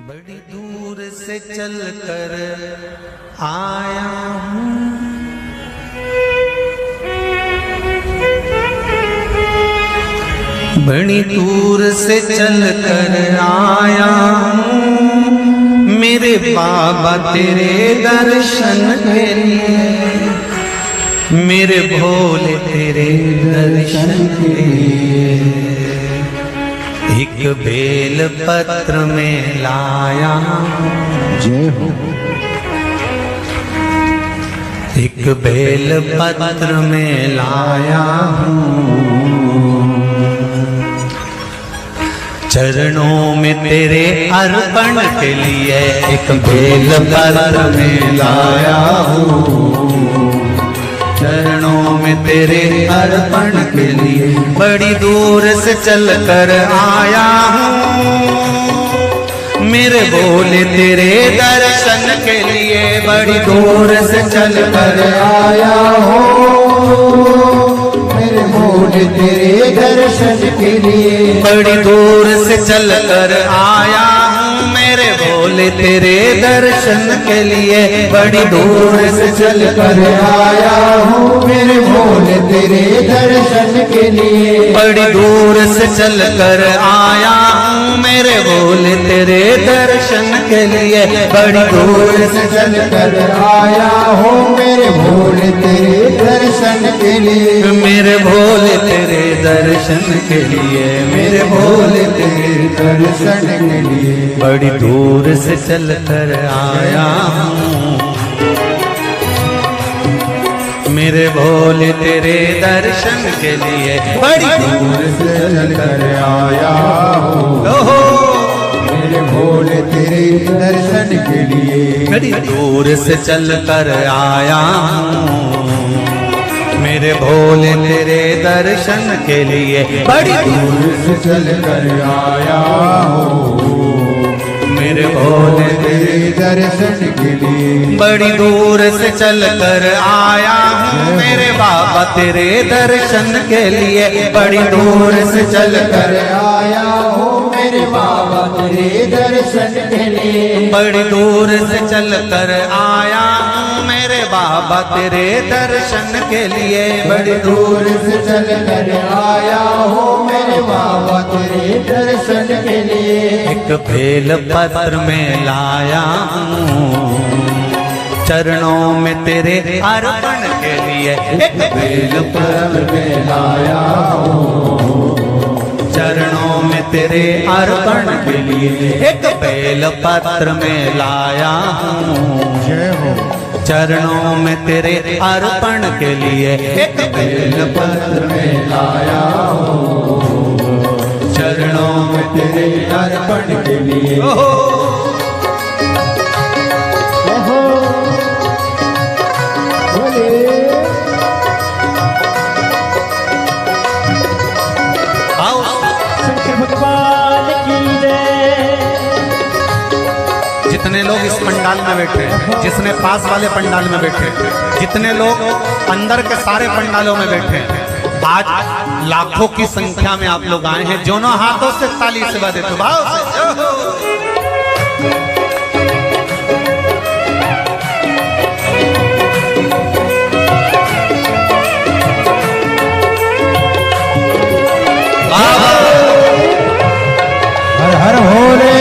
बड़ी दूर से चल कर आया हूँ, बड़ी दूर से चल कर आया हूँ, मेरे बाबा तेरे दर्शन के लिए, मेरे भोले तेरे दर्शन के लिए। एक बेल पत्र में लाया जय हो। एक बेल पत्र में लाया हूँ, चरणों में तेरे अर्पण के लिए एक बेल पत्र में लाया हूँ, चरणों में तेरे अर्पण के लिए। बड़ी दूर से चल कर आया हूँ, मेरे भोले तेरे दर्शन के लिए। बड़ी दूर से चल कर आया हूँ, मेरे भोले तेरे दर्शन के लिए। बड़ी दूर से चल कर आया हूँ, मेरे भोले तेरे दर्शन के लिए। बड़ी दूर से चल कर आया हूँ, मेरे भोले तेरे दर्शन के लिए। बड़ी दूर से चल कर आया हूँ, मेरे भोले तेरे दर्शन के लिए। बड़ी दूर से चल कर आया हूँ, मेरे भोले तेरे दर्शन के लिए। मेरे भोले तेरे दर्शन के लिए, मेरे भोले तेरे दर्शन के लिए। बड़ी दूर से चल कर आया हूँ, मेरे भोले तेरे दर्शन के लिए। बड़ी दूर से चल कर आया हूँ, ओहो, मेरे भोले तेरे दर्शन के लिए। बड़ी दूर से चल कर आया हूँ, मेरे भोले तेरे दर्शन के लिए। बड़ी दूर से चल कर आया हूँ, मेरे भोले तेरे दर्शन के लिए। बड़ी दूर से चल कर आया हूँ, मेरे बाबा तेरे दर्शन के लिए। बड़ी दूर से चल कर आया हूँ, मेरे बाबा तेरे दर्शन के लिए। बड़ी दूर से चल कर आया हूँ, मेरे बाबा तेरे दर्शन के लिए। बड़ी दूर से चल कर आया हूँ, मेरे बाबा तेरे दर्शन के लिए। एक बेल पत्र में लाया हूँ, चरणों में तेरे अर्पण के लिए। एक बेल पत्र में लाया हूँ, चरणों में तेरे अर्पण के लिए। एक बेल पत्र में लाया हूँ, जय हो। चरणों में तेरे अर्पण के लिए। एक बेल पत्र में लाया हूँ, चरणों में तेरे अर्पण के लिए। जितने लोग इस पंडाल में बैठे, जिसने पास वाले पंडाल में बैठे, जितने लोग अंदर के सारे पंडालों में बैठे, आज लाखों की संख्या में आप लोग आए हैं। दोनों हाथों से ताली से बजा देते भाव से। हर हर भोले।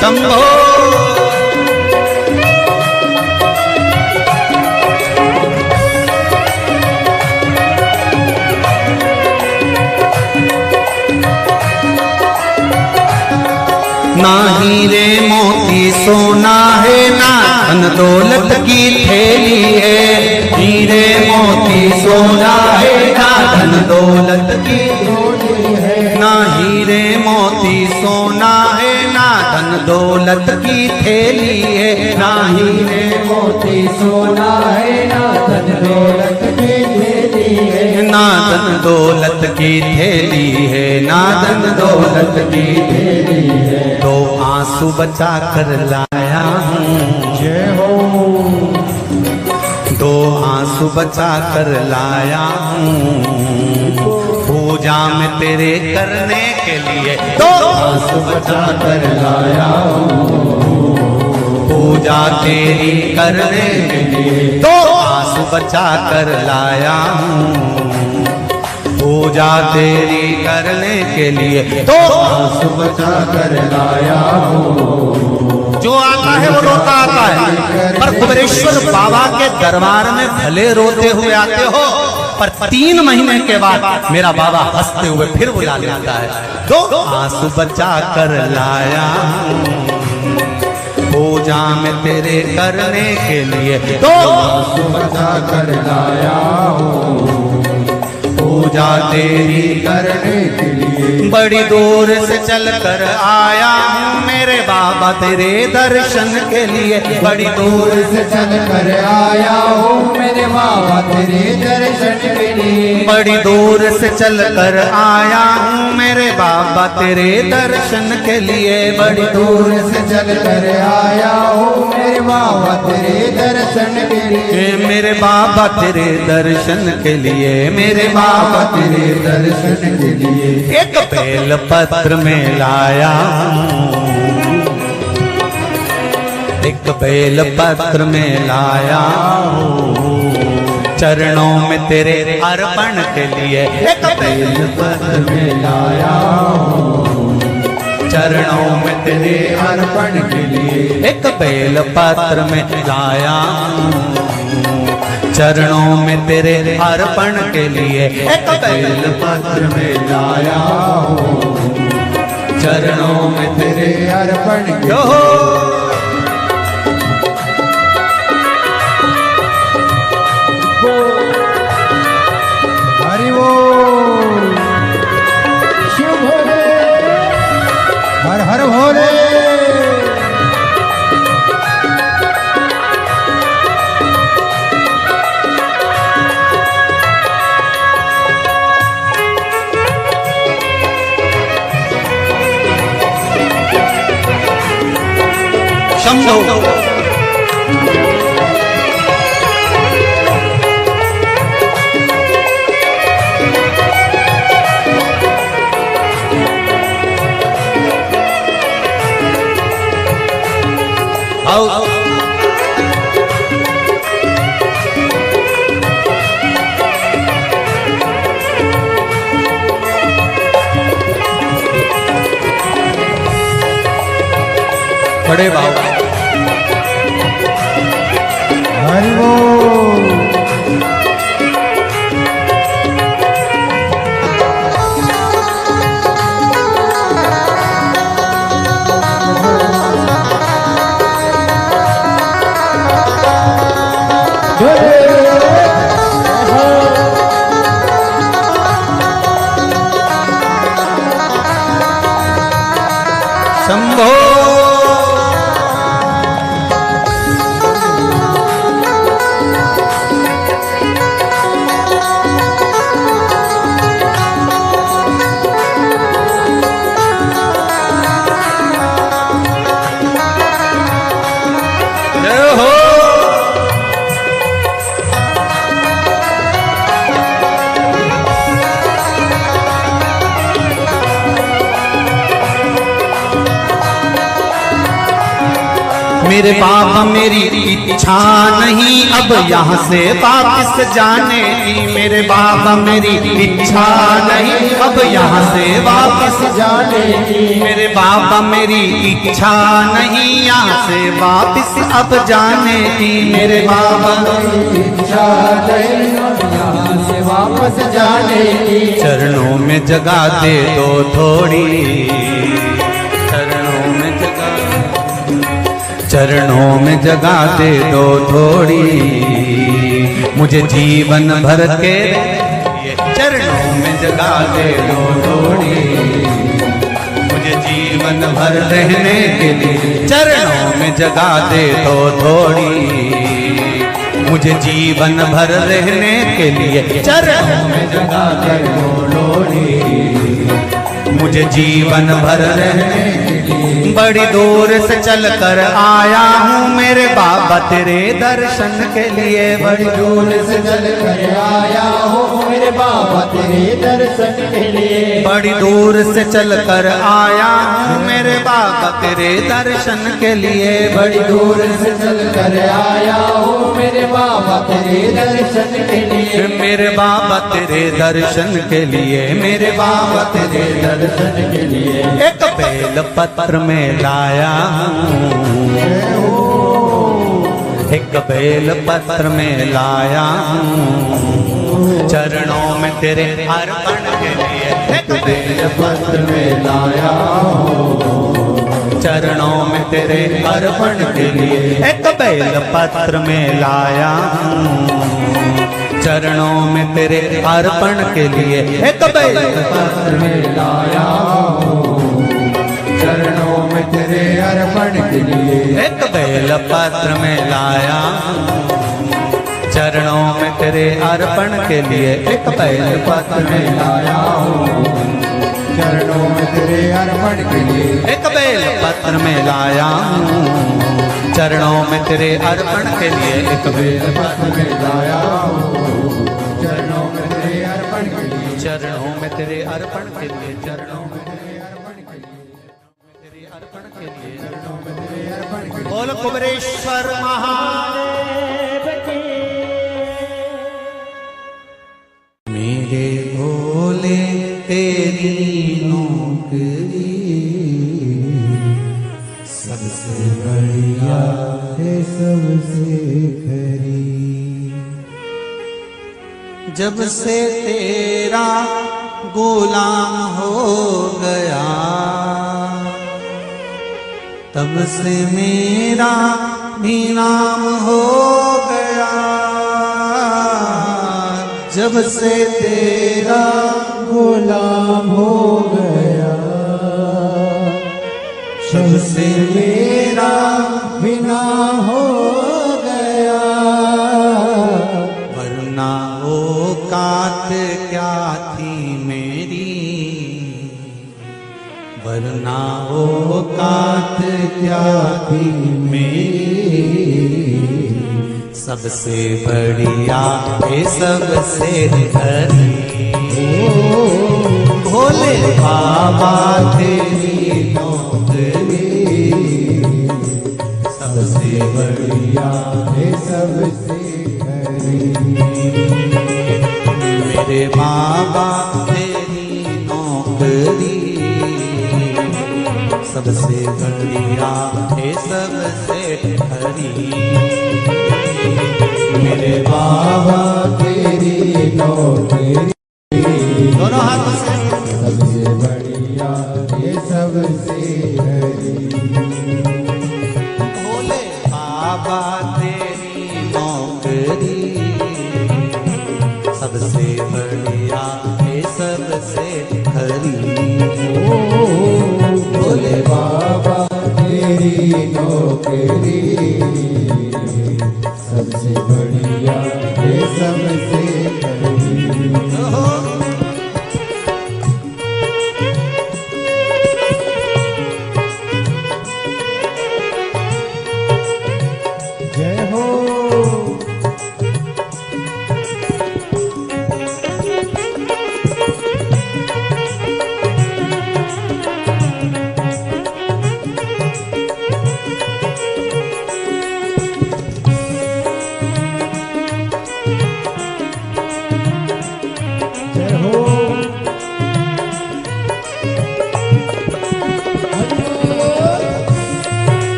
शंभो ना हीरे मोती सोना है, ना धन दौलत की थैली है। हीरे मोती सोना है, ना धन दौलत की थैली है। ना हीरे मोती सोना है, ना धन दौलत की थैली है, ना हीरे मोती सोना है, ना धन दौलत की थैली है, ना धन दौलत की थैली है, ना धन दौलत की थैली है। दो आंसू बचा कर लाया हूँ, जय हो। दो आंसू बचा कर लाया हूँ, पूजा में तेरे करने के लिए दो आंसू बचा कर लाया हूँ, पूजा तेरी करने के लिए दो आंसू बचा कर लाया हूँ, पूजा तेरी करने के लिए दो आंसू बचा कर लाया हूँ। जो आता है वो रोता आता है, पर कुबेरेश्वर बाबा के दरबार में भले रोते हुए आते हो, पर 3 महीने के बाद मेरा बाबा हंसते हुए फिर बुला लेता है। दो आंसू बचा कर लाया हूँ, पूजा में तेरे करने के लिए दो आंसू बचा कर लाया हूँ, पूजा तेरी करने के लिए बड़ी दूर से चल कर आया हूँ मेरे बाबा तेरे दर्शन के लिए, बड़ी दूर से चल कर आया हूँ मेरे बाबा तेरे दर्शन के लिए, बड़ी दूर से चल कर आया हूँ मेरे बाबा तेरे दर्शन के लिए, बड़ी दूर से चल कर आया हूँ मेरे बाबा तेरे दर्शन के लिए, मेरे बाबा तेरे दर्शन के लिए, मेरे बाबा तेरे दर्शन के लिए। एक बेल पत्र में लाया हूँ, एक बेल पत्र में लाया हूँ, चरणों में तेरे अर्पण के लिए एक बेल पत्र में लाया हूँ, चरणों में तेरे अर्पण के लिए एक बेल पत्र में लाया हूँ, चरणों में तेरे अर्पण के लिए एक बेल पत्र में लाया हूँ, चरणों में तेरे अर्पण के जो हरि वो शिव भोले, हर हर भोले। शंभो आओ बड़े बाबा हरि वो शंभो जय हो मेरे बाबा मेरी इच्छा नहीं अब यहाँ से वापस जाने की, मेरे बाबा मेरी इच्छा नहीं अब यहाँ से वापस जाने की, मेरे बाबा मेरी इच्छा नहीं यहाँ से वापस अब जाने की, मेरे बाबा इच्छा नहीं यहाँ से वापस जाने की, चरणों में जगह दे दो थोड़ी, चरणों में जगह चरणों में जगह दे दो थोड़ी, मुझे जीवन भर के चरणों में जगह दे दो थोड़ी, मुझे जीवन भर रहने के लिए चरणों में जगा दे तो थोड़ी। मुझे जीवन भर रहने के लिए चरणों में जगा दे तो लोड़ी। मुझे जीवन भर रहने के लिए बड़ी दूर से चल कर आया हूँ मेरे बाबा तेरे दर्शन के लिए। बड़ी दूर से चल कर आया हूँ मेरे बाबा तेरे दर्शन के लिए। बड़ी दूर से चल कर आया हूँ मेरे बाबा तेरे दर्शन के लिए। बड़ी दूर से चल कर आया हूँ मेरे बाबा तेरे दर्शन के लिए। मेरे बाबा तेरे दर्शन के लिए, मेरे बाबा तेरे दर्शन के लिए एक बेल पत्र में लाया हूँ। एक बेल पत्र में लाया हूँ चरणों में तेरे अर्पण के लिए। एक बेल पत्र में लाया हूँ चरणों में तेरे अर्पण के लिए। एक बेल पत्र में लाया हूँ चरणों में तेरे अर्पण के लिए। एक बेल पत्र में लाया हूँ चरणों में तेरे अर्पण के लिए। एक बेल पत्र में लाया चरणों में तेरे अर्पण के लिए। एक बेल पत्र में लाया हूँ चरणों में तेरे अर्पण के लिए। एक बेल पत्र में लाया हूँ चरणों में तेरे अर्पण के लिए। एक बेल पत्र में लाया हूँ चरणों में तेरे अर्पण के लिए। चरणों में तेरे अर्पण के लिए। चरणों में तेरे अर्पण के लिए। तेरे अर्पण के लिए। चरणों में तेरे अर्पण के लिए। बोल कुबरेश्वर महादेव की। मेरे भोले तेरी नौकरी सबसे बढ़िया है सबसे खरी। जब से तेरा गुलाम हो गया तब से मेरा भी नाम हो गया। जब से तेरा गुलाम हो गया जब से मेरा बिना हो गया। वरना औकात क्या थी मेरी, वरना औकात क्या थी मेरी। सबसे बढ़िया है सबसे हरी भोले बाबा तेरी नौकरी। सबसे बढ़िया है सबसे खरी। मेरे बाबा तेरी नौकरी। सबसे बढ़िया है सबसे हरी। मेरे बाबा तेरी नौकरी दोनों हाथों से सबसे बढ़िया ये सबसे हरी। भोले बाबा तेरी नौकरी। सबसे बढ़िया है सबसे हरी। भोले बाबा तेरी नौकरी सबसे बढ़िया है सबसे खरी। जय हो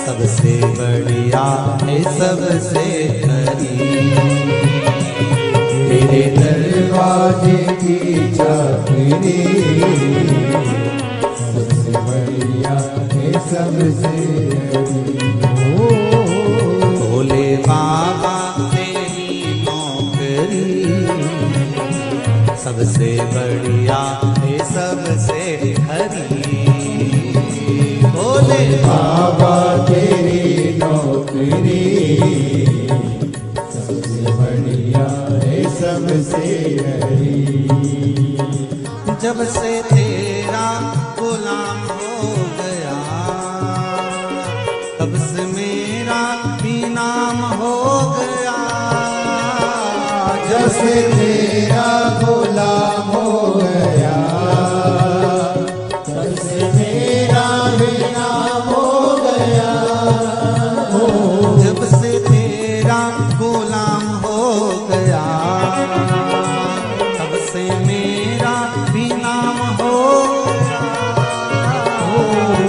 सबसे बढ़िया है सबसे खरी, तेरे दरवाजे की चाकरी सबसे बढ़िया है सबसे भोले बाबा तेरी नौकरी सबसे बढ़िया है सबसे खरी। भोले बाबा तेरी नौकरी सबसे बढ़िया है सबसे हरी। जब से तेरा गुलाम हो गया तब से मेरा भी नाम हो गया। जब से तेरा गुलाम हो गया तब से मेरा भी नाम हो गया। जब से तेरा गुलाम हो गया तब से मेरा भी नाम हो गया।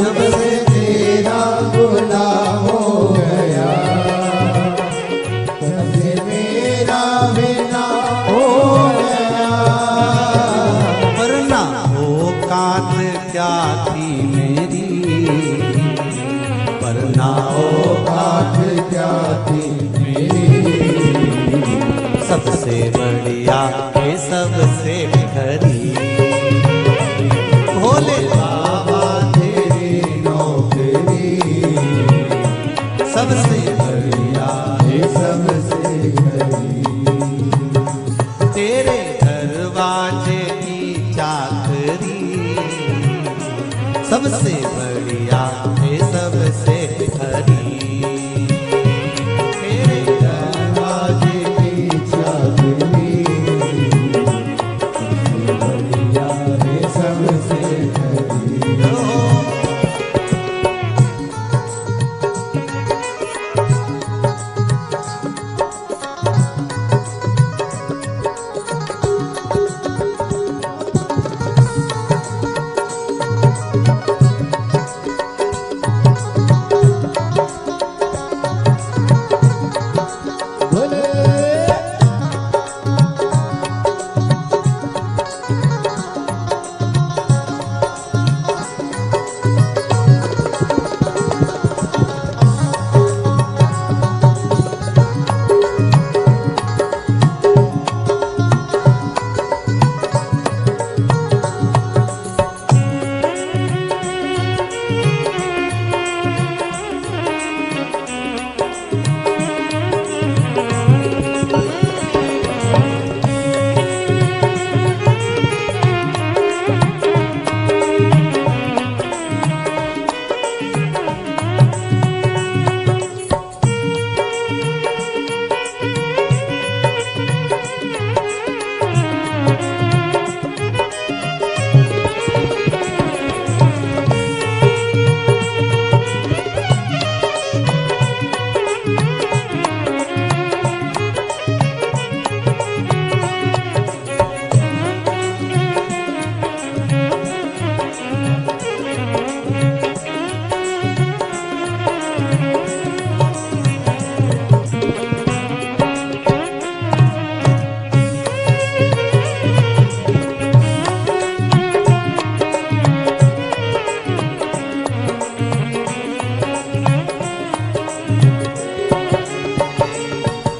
जब से तेरा गुलाम हो गया तब से मेरा भी नाम हो गया। वरना औकात क्या थी मेरी, वरना औकात क्या थी मेरी, सबसे बढ़िया है सबसे खरी। भोले बाबा तेरी नौकरी सबसे बढ़िया है सबसे हरी। तेरे दरवाजे की चाकरी सबसे बढ़िया है सबसे खरी। तेरे दरवाजे की चाकरी सबसे बढ़िया है सबसे हरी।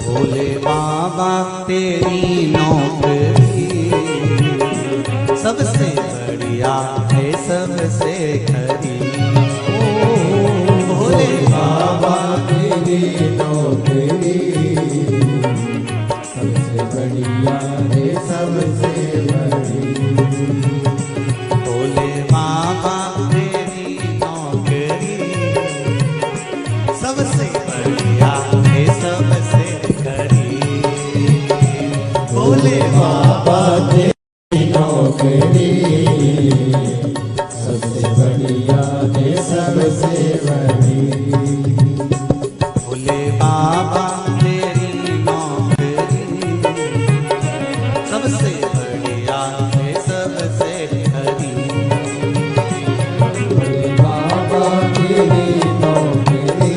भोले बाबा तेरी नौकरी सबसे बढ़िया है सबसे खरी। भोले बाबा तेरी नौकरी सबसे बढ़िया है सबसे बड़ी। भोले बाबा तेरी नौकरी सबसे बढ़िया है सबसे खरी। भोले बाबा तेरी नौकरी सबसे बढ़िया है सबसे बड़ी। भोले बाबा तेरी नौकरी सबसे बढ़िया है सबसे खरी। भोले बाबा तेरी नौकरी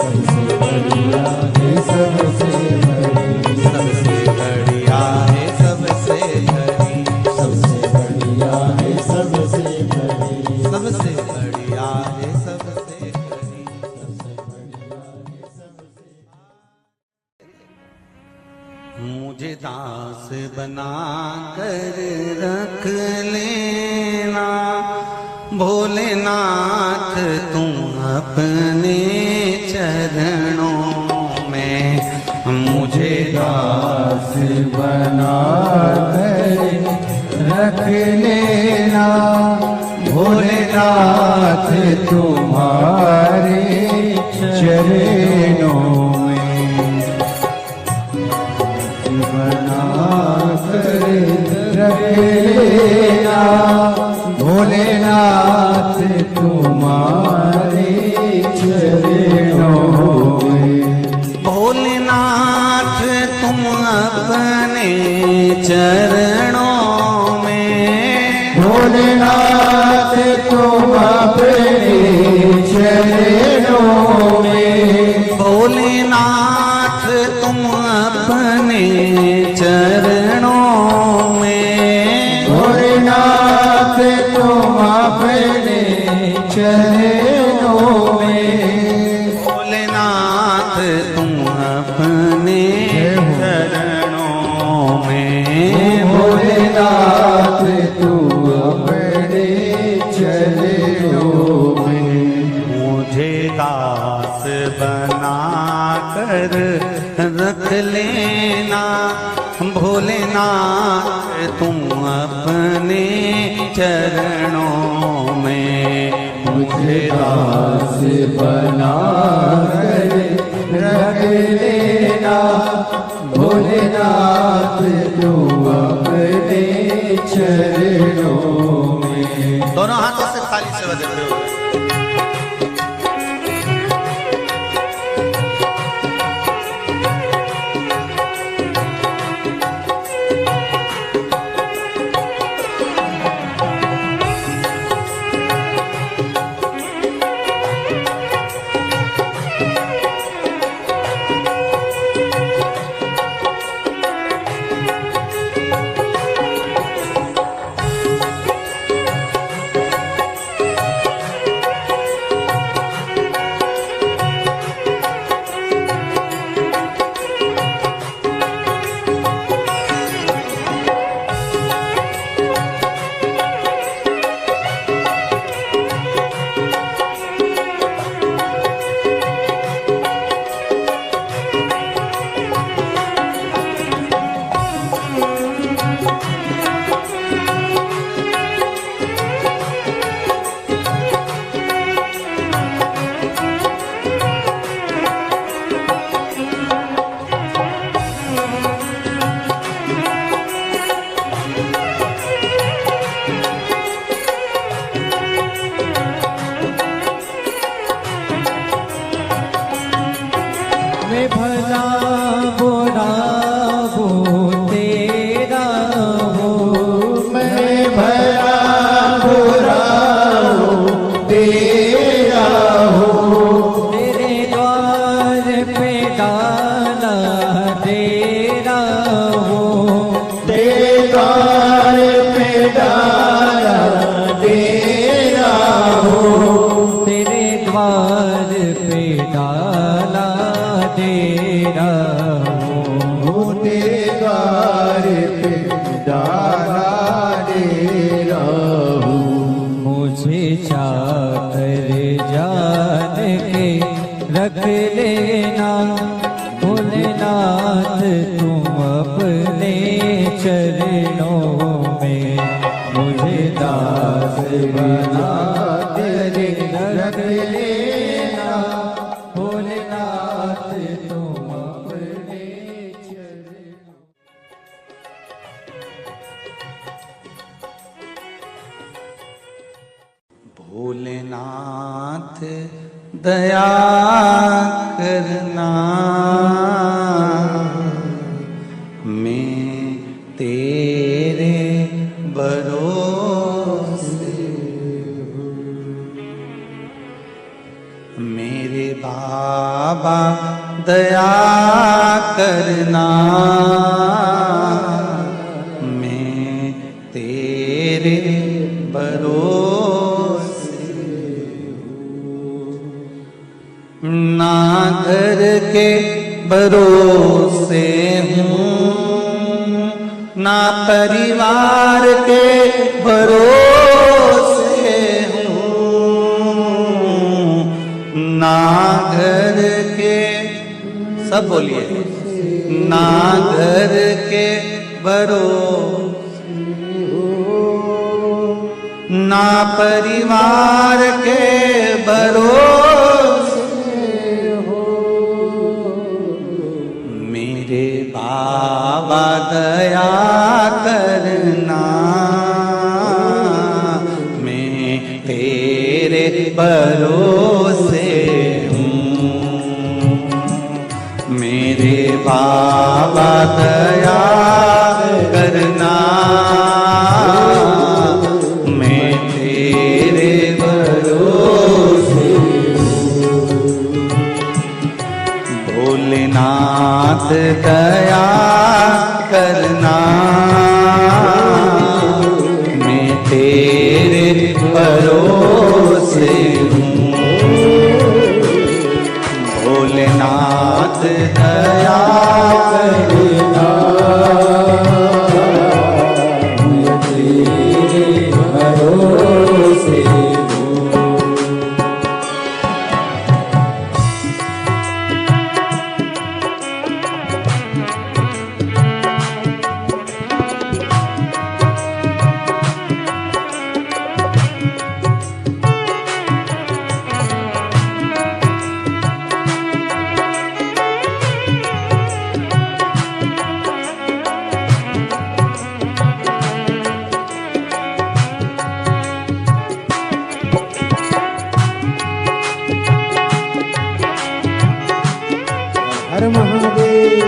सबसे बढ़िया है सबसे बड़ी। सबसे बढ़िया है सबसे खरी। सबसे बढ़िया है सबसे बड़ी। सबसे बढ़िया है सबसे खरी। मुझे दास बना कर रख लेना भोलेनाथ तुम अपने चरणों में। मुझे दास बना कर रख लेना भोलेनाथ तुम्हारे चरणों में। बना कर रख लेना भोलेनाथ तुम्हारे चरणों में। भोलेनाथ तुम अपने चरणों में। भोलेनाथ तुम अपने चरणों में। भोलेनाथ तुम अपने चरणों में। भोलेनाथ तुम अपने चरणों में। भोलेनाथ तुम अपने चरणों में। भोलेनाथ तुम अपने चरणों में। मुझे दास बना कर रख लेना भोलेनाथ तुम अपने चरणों में। मुझे दास बना कर रख लेना भोलेनाथ तुम अपने चरणों में। दोनों हाथों से थाली से बजाते हुए मैं भला बुरा वो तेरा हो। मैं भला बुरा हो तेरा हो। तेरे द्वार पे डाला तेरा हो। तेरे द्वार पे डाला तेरा हो। तेरे द्वार पे डाला तेरा हो। तेरे द्वार पे डाला तेरा हो। मुझे चाकर जान के रख लेना भोलेनाथ तुम अपने चरणों में, मुझे दास बना तेरे रख लेना भोलेनाथ तुम अपने चरणों। भोलेनाथ दया करना, मैं तेरे भरोसे हूँ। मेरे बाबा दया करना, मैं तेरे भरोसे ना घर के भरोसे हूँ, ना परिवार के भरोसे हूँ, ना घर के, सब बोलिए, ना घर के भरोसे हूँ, ना परिवार के भरोसे हो। मेरे बाबा दया करना, मैं तेरे भरोसे हूँ। मेरे बाबा दया करना, मैं तेरे भरोसे हूँ। भोलेनाथ दया करना, मैं तेरे भरोसे हूँ। भोलेनाथ दया करना, मैं तेरे भरोसे हूँ। हर महादेव।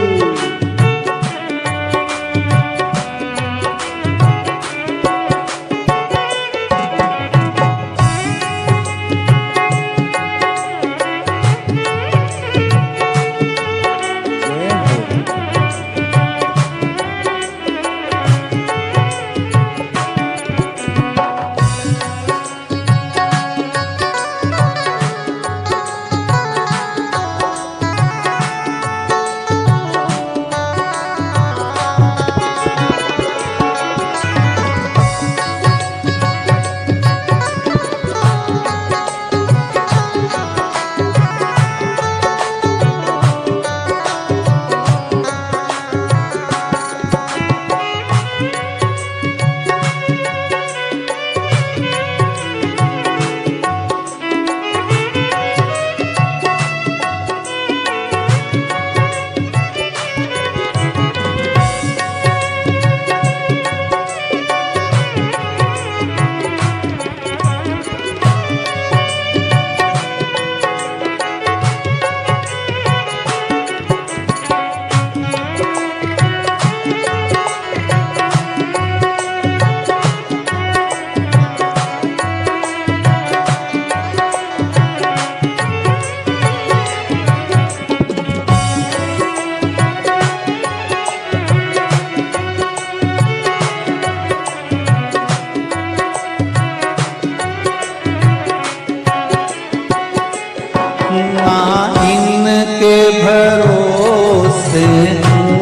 ना उनके भरोसे हूँ,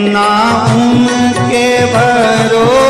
ना उनके भरोसे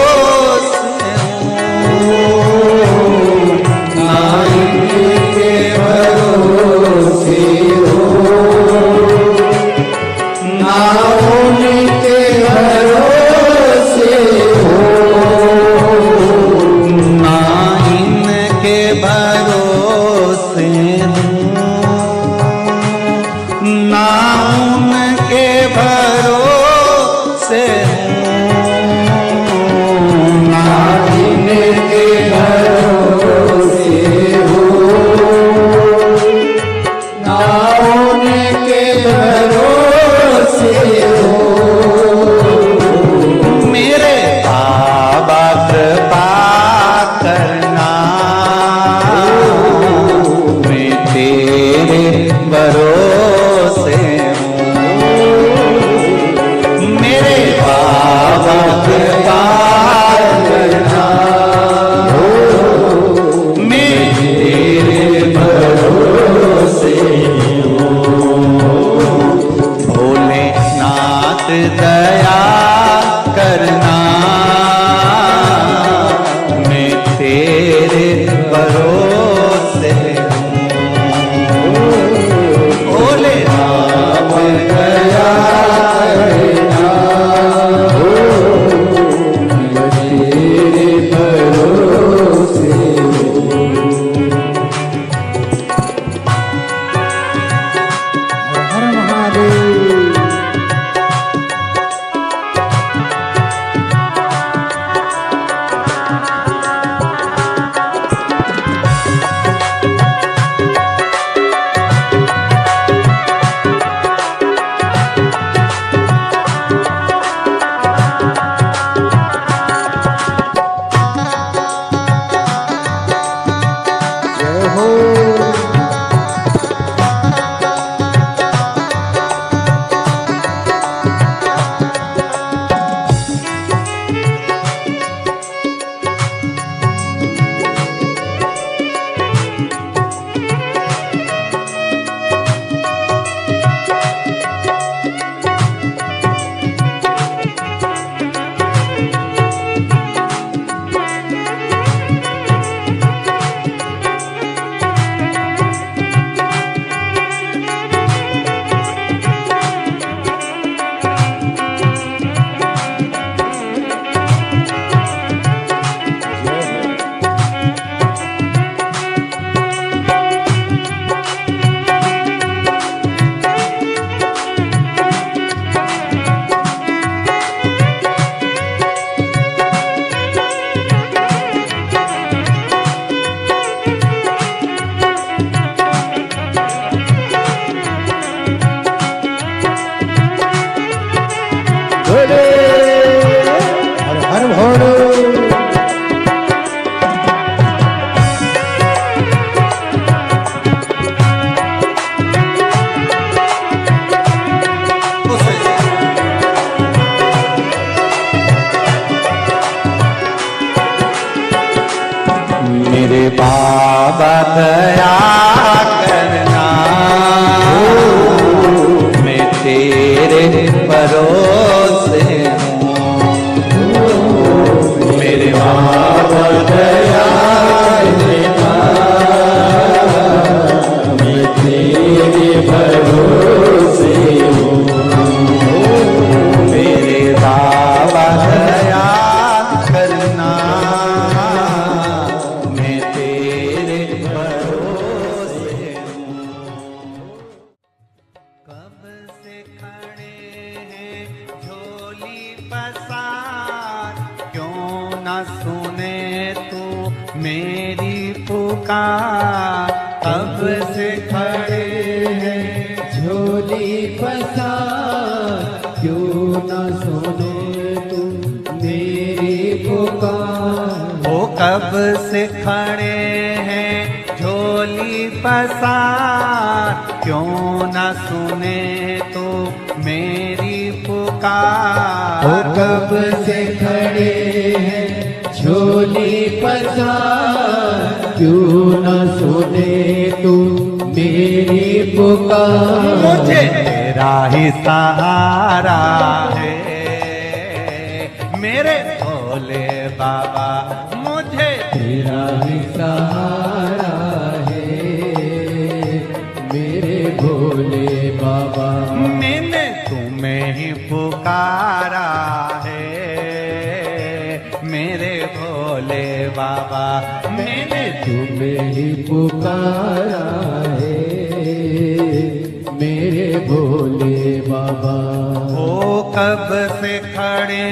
हो। हर हर भोले। मेरे बाबा दया करना, मैं तेरे भरोसे हूँ। मेरे बाबा दया करना, मैं तेरे भरोसे हूँ। मेरे बाबा दया करना, मैं तेरे भरोसे हूँ। कब से खड़े हैं झोली पसार, क्यों न सुने तू मेरी पुकार। कब से खड़े हैं झोली पसार, क्यों न सुने तू मेरी पुकार। ओ कब से खड़े हैं झोली पसार, क्यों न सुने तो मेरी पुकार। ओ कब से खड़े हैं झोली पसार, क्यों न सुने तू मेरी पुकार। मुझे तेरा ही सहारा है मेरे भोले बाबा, मुझे तेरा ही सहारा है मेरे भोले बाबा। मैंने तुम्हें ही पुकारा है मेरे भोले बाबा। मैंने तुम्हें ही पुकारा है मेरे भोले बाबा। ओ कब से खड़े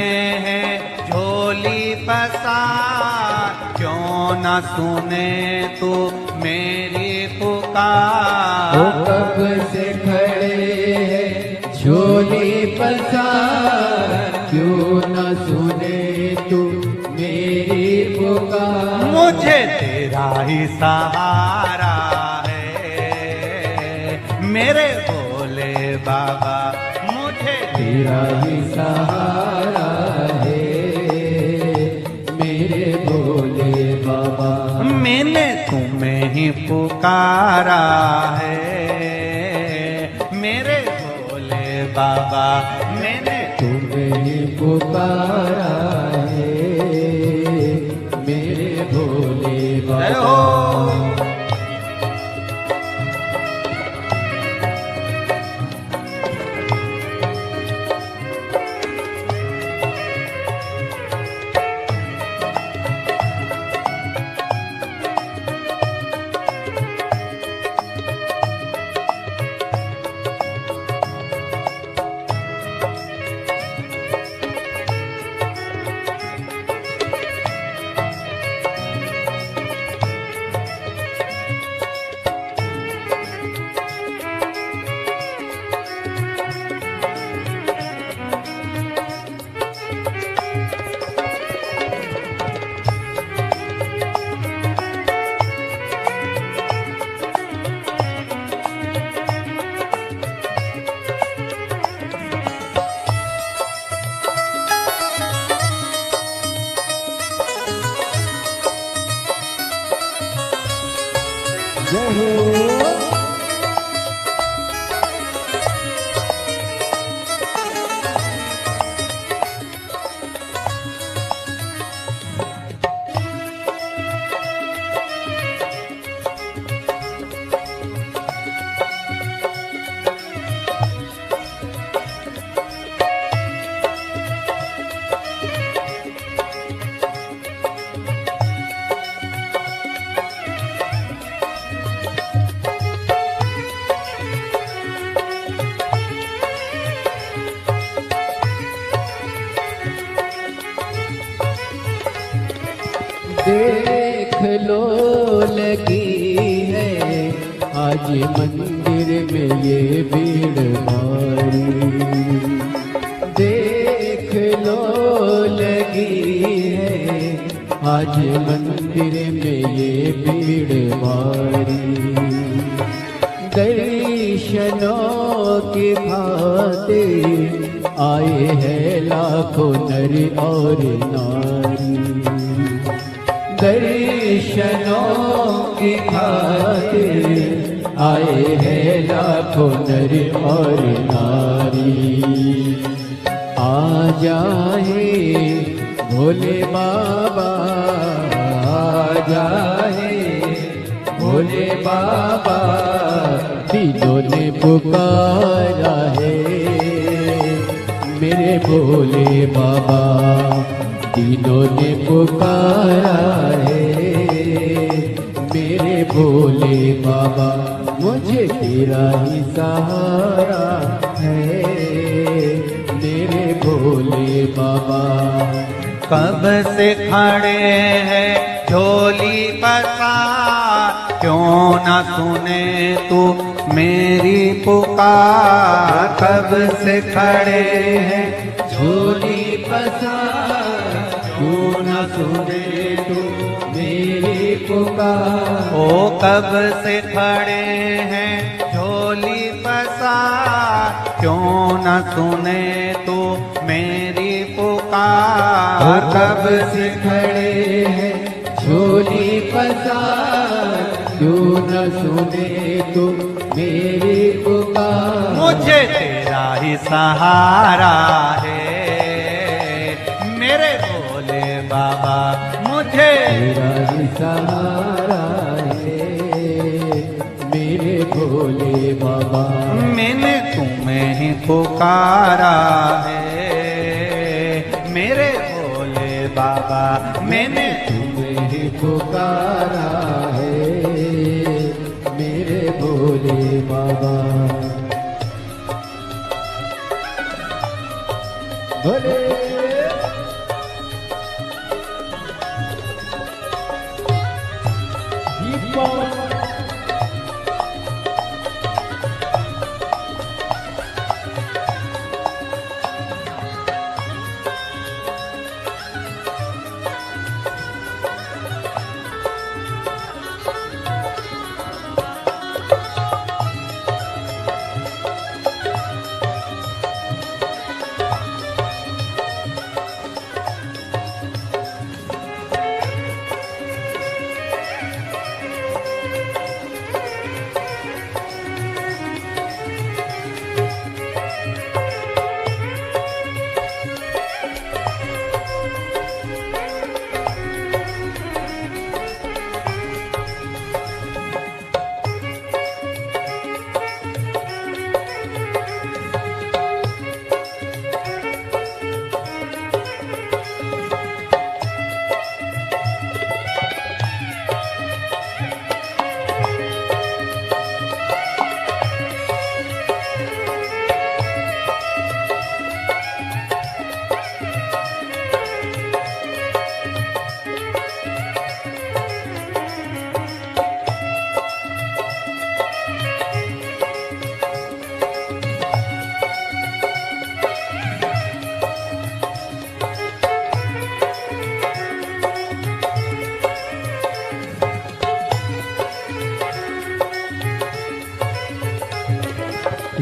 हैं झोली पसार, क्यों न सुने तू मेरी पुकार। ओ कब से खड़े हैं झोली पसार, क्यों न सुने तू मेरी पुकार। मुझे तेरा ही सहारा है मेरे भोले बाबा, मुझे तेरा ही सहारा है मेरे भोले बाबा। मैंने तुम्हें ही पुकारा है मेरे भोले बाबा। मैंने तुम्हें ही पुकारा है मेरे भोले जय बाबा। हो। जय हो। देख लो लगी है आज मंदिर में ये भीड़ भारी। देख लो लगी है आज मंदिर में ये भीड़ भारी। दर्शनों की खातिर आए हैं लाखों नर और नारी। दर्शनों की खातिर आए हैं लाखों नर और नारी। आ जाए भोले बाबा, आ जाए भोले बाबा, तीनों ने पुकारा है मेरे भोले बाबा। तीनों ने पुकारा है मेरे भोले बाबा। मुझे तेरा ही सहारा है मेरे भोले बाबा। कब से खड़े हैं झोली पसार, क्यों ना सुने तू मेरी पुकार। कब से खड़े हैं झोली पसार, क्यों न सुने तू मेरी पुकार। ओ कब से खड़े हैं झोली पसार, क्यों न सुने तू मेरी पुकार। कब से खड़े हैं झोली पसार, क्यों न सुने तू मेरी पुकार। मुझे तेरा ही सहारा है मेरे भोले बाबा। मुझे तेरा ही सहारा है मेरे भोले बाबा। मैंने तुम्हें ही पुकारा है मेरे भोले बाबा। मैंने तुम्हें ही पुकारा है मेरे भोले बाबा। भोले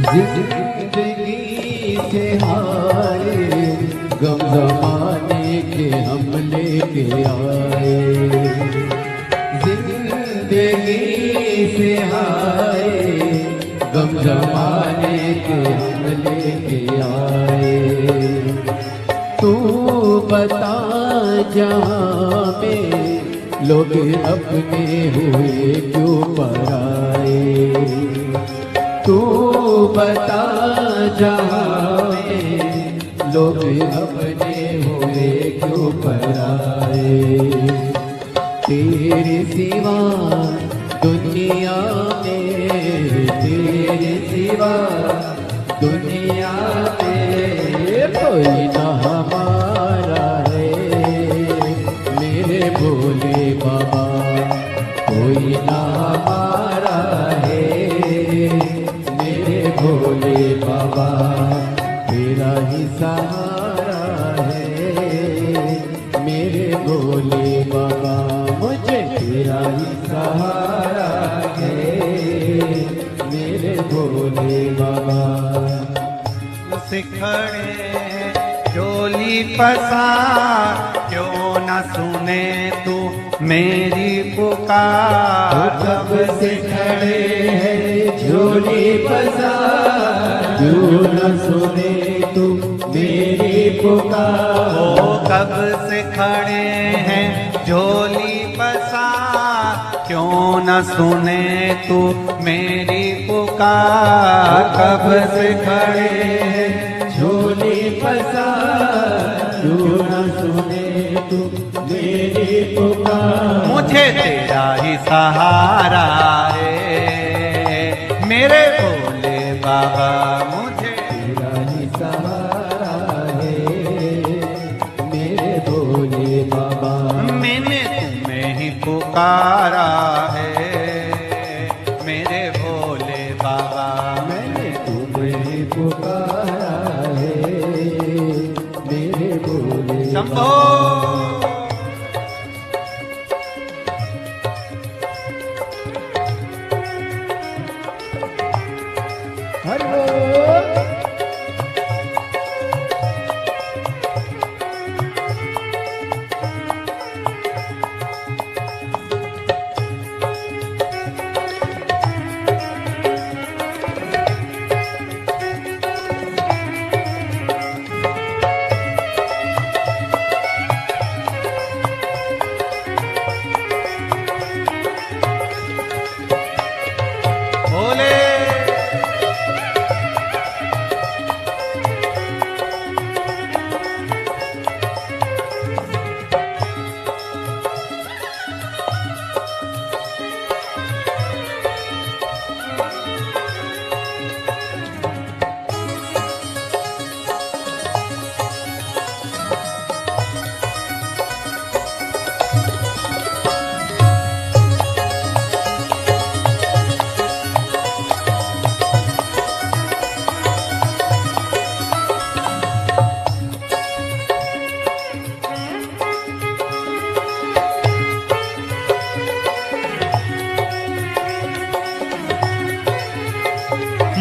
जिंदगी से हारे गम जमाने के हम लेके आए। जिंदगी जिंदगी से हाय, गम जमाने के हम लेके आए। तू बता जहाँ में लोग अपने हुए क्यों पराए। तू बता जहाँ में लोग अपने हुए क्यों पराए। तेरे सिवा दुनिया में, तेरे सिवा दुनिया में कोई ना हमारा है। मेरे भोले बाबा कोई ना हमारा है। मेरे भोले बाबा तेरा ही सहारा है। मेरे भोले बाबा मुझे तेरा ही सहारा है। मेरे भोले बाबा सिखड़े झोली पसार, क्यों न सुने तू मेरी पुकार। कब से खड़े हैं झोली पसार, क्यों न सुने तू मेरी पुकार। ओ कब से खड़े हैं झोली पसार, क्यों न सुने तू मेरी पुकार। कब से खड़े हैं झोली पसार, क्यों न सुने तू मेरी पुकार। मुझे तेरा ही सहारा है मेरे भोले बाबा, मुझे तेरा ही सहारा है। मेरे भोले बाबा मैंने तुम्हें ही पुकारा है मेरे भोले बाबा। मैंने तुम्हें पुकारा है। मेरे भोले शंभो हरि भोले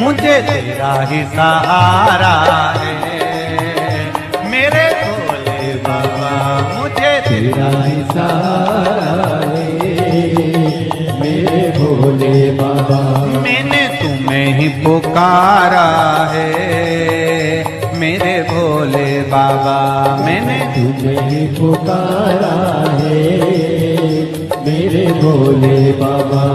मुझे तेरा ही सहारा है मेरे भोले बाबा, मुझे तेरा ही सहारा है। मेरे भोले बाबा मैंने तुम्हें ही पुकारा है मेरे भोले बाबा। मैंने तुम्हें ही पुकारा है। मेरे भोले बाबा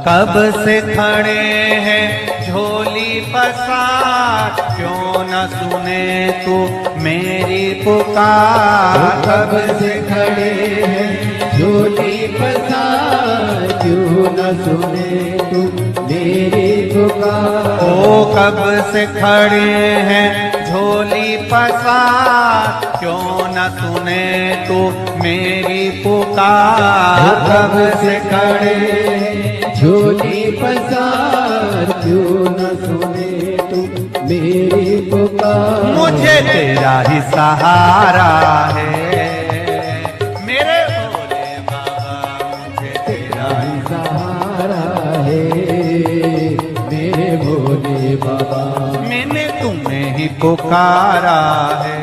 कब से खड़े हैं झोली पसार, क्यों न सुने तू मेरी पुकार। कब से खड़े हैं झोली पसार, क्यों न सुने तू मेरी पुकार। ओ कब से खड़े हैं झोली पसार, क्यों न सुने तू मेरी पुकार। कब से खड़े हैं झोली पसार, क्यों न सुने तू मेरी पुकार। मुझे तेरा ही सहारा है मेरे भोले बाबा, मुझे तेरा ही सहारा है। मेरे भोले बाबा मैंने तुम्हें ही पुकारा है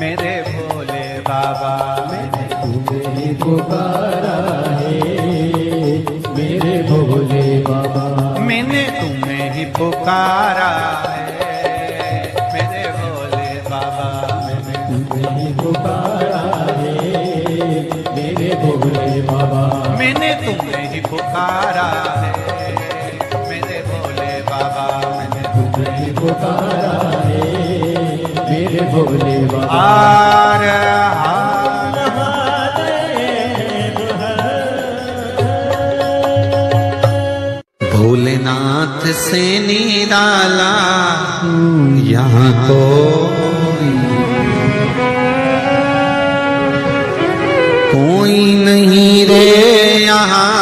मेरे भोले बाबा। मैंने तुम्हें ही पुकारा है। पुकारा है मेरे भोले बाबा। तुझे ही पुकारा है मेरे भोले बाबा। मैंने तुम्हें ही पुकारा है मेरे भोले बाबा। मैंने तुझे ही पुकारा है मेरे भोले बाबा। हार हार भोलेनाथ से निराला यहाँ कोई नहीं रे, यहाँ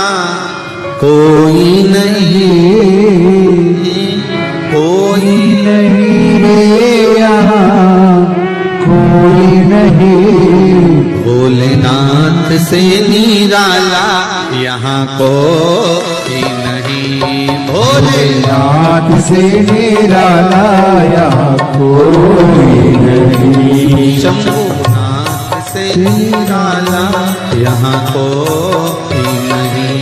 कोई नहीं, कोई नहीं रे यहाँ कोई नहीं। भोलेनाथ से निराला यहाँ कोई नहीं। भोलेनाथ से निराला यहाँ कोई नहीं। शंभुनाथ से निराला यहाँ कोई नहीं।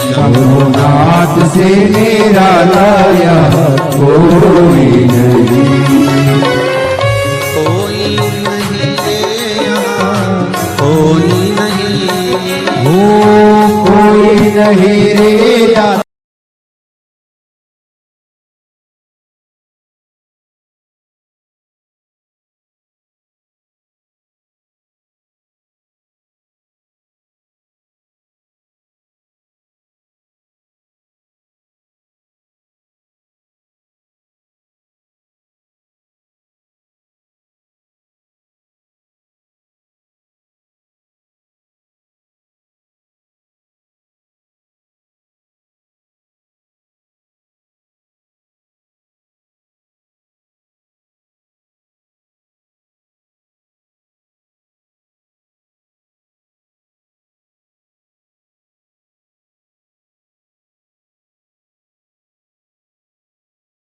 शंभुनाथ से निराला यहाँ कोई नहीं। कोई नहीं रे यहाँ कोई नहीं, कोई नहीं रे